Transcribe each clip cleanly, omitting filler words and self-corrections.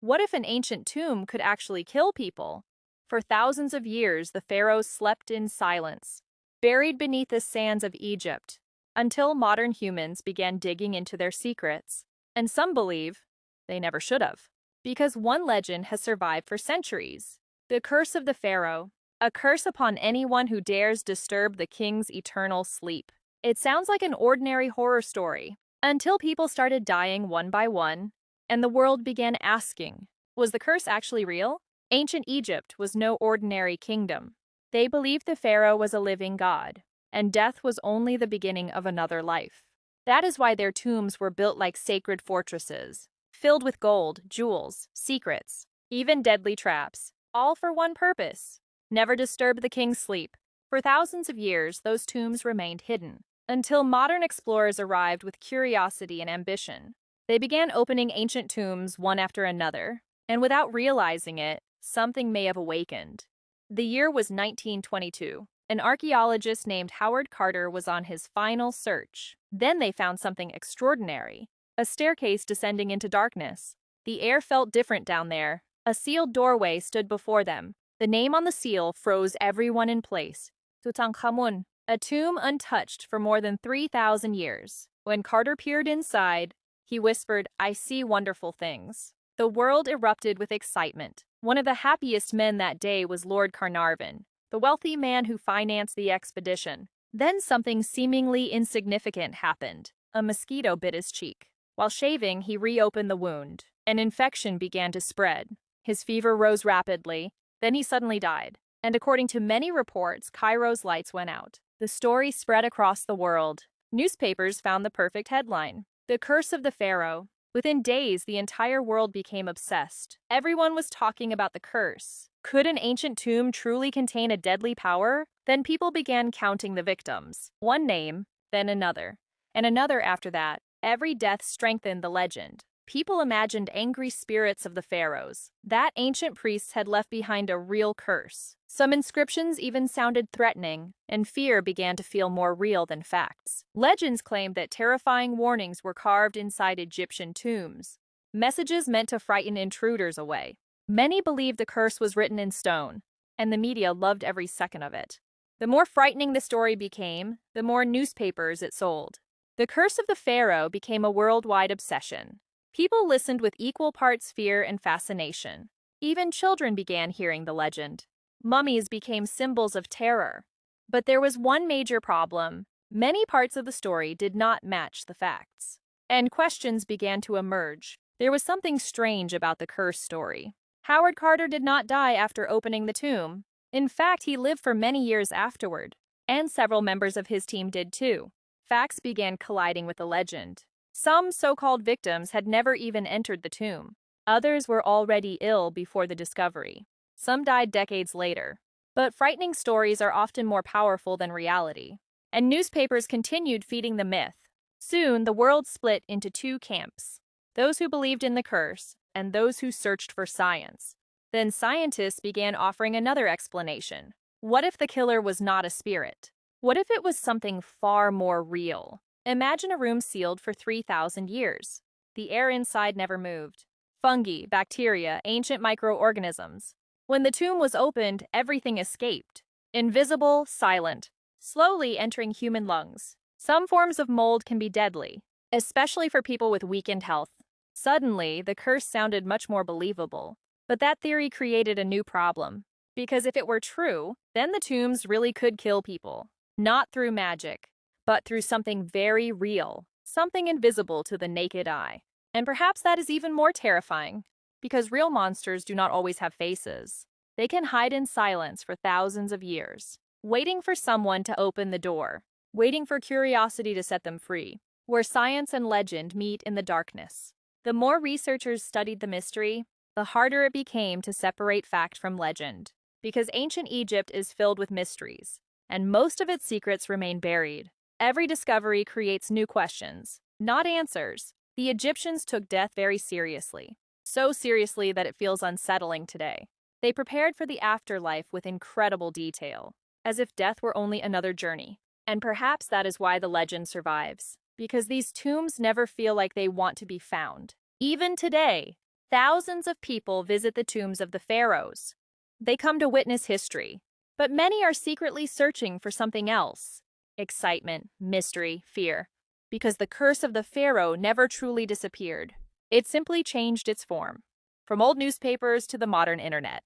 What if an ancient tomb could actually kill people? For thousands of years, the pharaohs slept in silence, buried beneath the sands of Egypt, until modern humans began digging into their secrets. And some believe they never should have, because one legend has survived for centuries. The curse of the pharaoh, a curse upon anyone who dares disturb the king's eternal sleep. It sounds like an ordinary horror story, until people started dying one by one, and the world began asking, was the curse actually real? Ancient Egypt was no ordinary kingdom. They believed the pharaoh was a living god, and death was only the beginning of another life. That is why their tombs were built like sacred fortresses, filled with gold, jewels, secrets, even deadly traps, all for one purpose: never disturb the king's sleep. For thousands of years, those tombs remained hidden, until modern explorers arrived with curiosity and ambition. They began opening ancient tombs one after another, and without realizing it, something may have awakened. The year was 1922. An archaeologist named Howard Carter was on his final search. Then they found something extraordinary: a staircase descending into darkness. The air felt different down there. A sealed doorway stood before them. The name on the seal froze everyone in place: Tutankhamun, a tomb untouched for more than 3,000 years. When Carter peered inside, he whispered, "I see wonderful things." The world erupted with excitement. One of the happiest men that day was Lord Carnarvon, the wealthy man who financed the expedition. Then something seemingly insignificant happened. A mosquito bit his cheek. While shaving, he reopened the wound. An infection began to spread. His fever rose rapidly. Then he suddenly died. And according to many reports, Cairo's lights went out. The story spread across the world. Newspapers found the perfect headline: "The Curse of the Pharaoh." Within days, the entire world became obsessed. Everyone was talking about the curse. Could an ancient tomb truly contain a deadly power? Then people began counting the victims. One name, then another, and another after that. Every death strengthened the legend. People imagined angry spirits of the pharaohs, that ancient priests had left behind a real curse. Some inscriptions even sounded threatening, and fear began to feel more real than facts. Legends claimed that terrifying warnings were carved inside Egyptian tombs, messages meant to frighten intruders away. Many believed the curse was written in stone, and the media loved every second of it. The more frightening the story became, the more newspapers it sold. The curse of the pharaoh became a worldwide obsession. People listened with equal parts fear and fascination. Even children began hearing the legend. Mummies became symbols of terror. But there was one major problem: many parts of the story did not match the facts. And questions began to emerge. There was something strange about the curse story. Howard Carter did not die after opening the tomb. In fact, he lived for many years afterward, and several members of his team did too. Facts began colliding with the legend. Some so-called victims had never even entered the tomb. Others were already ill before the discovery. Some died decades later. But frightening stories are often more powerful than reality. And newspapers continued feeding the myth. Soon, the world split into two camps: those who believed in the curse and those who searched for science. Then scientists began offering another explanation. What if the killer was not a spirit? What if it was something far more real? Imagine a room sealed for 3,000 years. The air inside never moved. Fungi, bacteria, ancient microorganisms. When the tomb was opened, everything escaped. Invisible, silent, slowly entering human lungs. Some forms of mold can be deadly, especially for people with weakened health. Suddenly, the curse sounded much more believable. But that theory created a new problem. Because if it were true, then the tombs really could kill people. Not through magic, but through something very real, something invisible to the naked eye. And perhaps that is even more terrifying, because real monsters do not always have faces. They can hide in silence for thousands of years, waiting for someone to open the door, waiting for curiosity to set them free, where science and legend meet in the darkness. The more researchers studied the mystery, the harder it became to separate fact from legend, because ancient Egypt is filled with mysteries, and most of its secrets remain buried. Every discovery creates new questions, not answers. The Egyptians took death very seriously, so seriously that it feels unsettling today. They prepared for the afterlife with incredible detail, as if death were only another journey. And perhaps that is why the legend survives, because these tombs never feel like they want to be found. Even today, Thousands of people visit the tombs of the pharaohs. They come to witness history, but many are secretly searching for something else: excitement, mystery, fear. Because the curse of the pharaoh never truly disappeared. It simply changed its form. From old newspapers to the modern internet.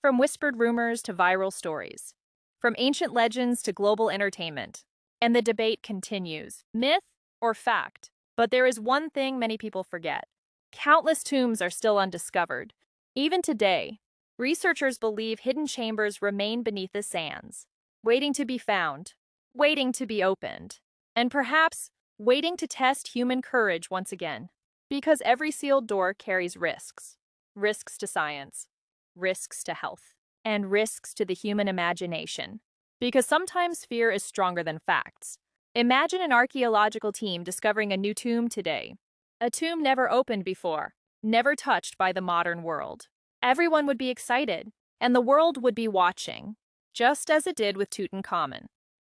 From whispered rumors to viral stories. From ancient legends to global entertainment. And the debate continues: myth or fact? But there is one thing many people forget. Countless tombs are still undiscovered. Even today, researchers believe hidden chambers remain beneath the sands, waiting to be found, waiting to be opened, and perhaps waiting to test human courage once again. Because every sealed door carries risks. Risks to science, risks to health, and risks to the human imagination. Because sometimes fear is stronger than facts. Imagine an archaeological team discovering a new tomb today. A tomb never opened before, never touched by the modern world. Everyone would be excited, and the world would be watching, just as it did with Tutankhamun.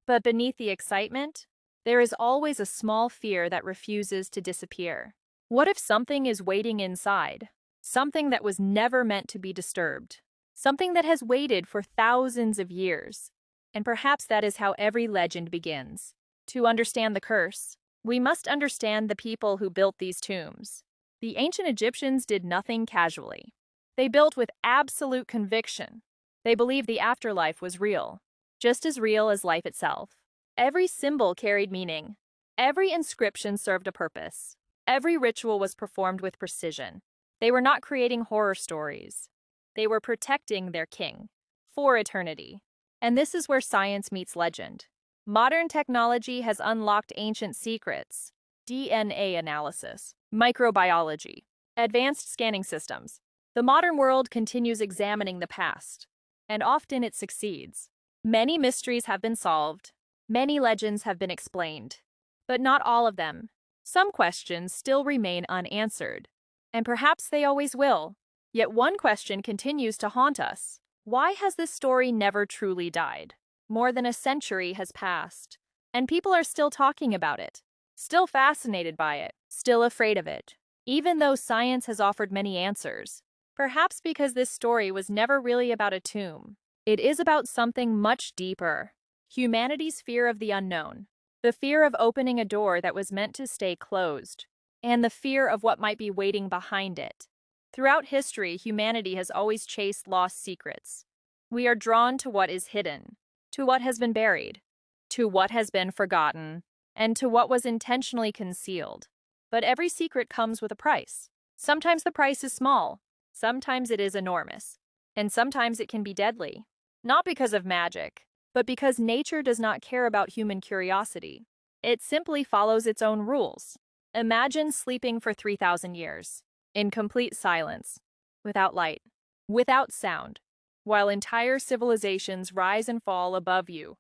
But beneath the excitement, there is always a small fear that refuses to disappear. What if something is waiting inside? Something that was never meant to be disturbed. Something that has waited for thousands of years. And perhaps that is how every legend begins. To understand the curse, we must understand the people who built these tombs. The ancient Egyptians did nothing casually. They built with absolute conviction. They believed the afterlife was real, just as real as life itself. Every symbol carried meaning. Every inscription served a purpose. Every ritual was performed with precision. They were not creating horror stories. They were protecting their king for eternity. And this is where science meets legend. Modern technology has unlocked ancient secrets: DNA analysis, microbiology, advanced scanning systems. The modern world continues examining the past, and often it succeeds. Many mysteries have been solved, many legends have been explained, but not all of them. Some questions still remain unanswered, and perhaps they always will. Yet one question continues to haunt us. Why has this story never truly died? More than a century has passed, and people are still talking about it, still fascinated by it, still afraid of it, even though science has offered many answers. Perhaps because this story was never really about a tomb. It is about something much deeper: humanity's fear of the unknown, the fear of opening a door that was meant to stay closed, and the fear of what might be waiting behind it. Throughout history, humanity has always chased lost secrets. We are drawn to what is hidden, to what has been buried, to what has been forgotten, and to what was intentionally concealed. But every secret comes with a price. Sometimes the price is small, sometimes it is enormous, and sometimes it can be deadly. Not because of magic, but because nature does not care about human curiosity. It simply follows its own rules. Imagine sleeping for 3,000 years, in complete silence, without light, without sound, while entire civilizations rise and fall above you.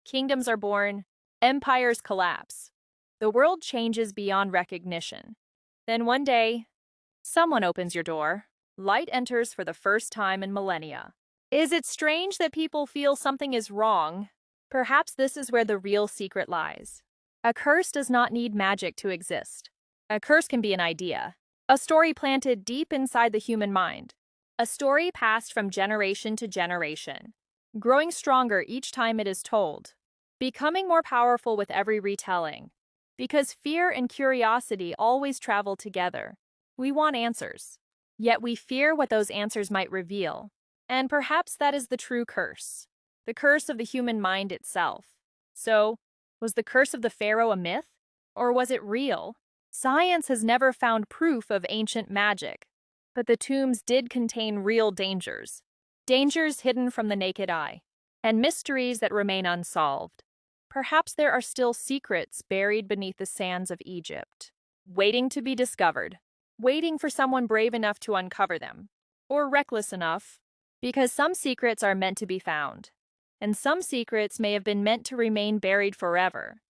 Kingdoms are born, empires collapse. The world changes beyond recognition. Then one day, someone opens your door. Light enters for the first time in millennia. Is it strange that people feel something is wrong? Perhaps this is where the real secret lies. A curse does not need magic to exist. A curse can be an idea, a story planted deep inside the human mind, a story passed from generation to generation, growing stronger each time it is told, becoming more powerful with every retelling. Because fear and curiosity always travel together. We want answers, yet we fear what those answers might reveal. And perhaps that is the true curse, the curse of the human mind itself. So, was the curse of the pharaoh a myth? Or was it real? Science has never found proof of ancient magic, but the tombs did contain real dangers. Dangers hidden from the naked eye, and mysteries that remain unsolved. Perhaps there are still secrets buried beneath the sands of Egypt, waiting to be discovered, waiting for someone brave enough to uncover them, or reckless enough, because some secrets are meant to be found, and some secrets may have been meant to remain buried forever.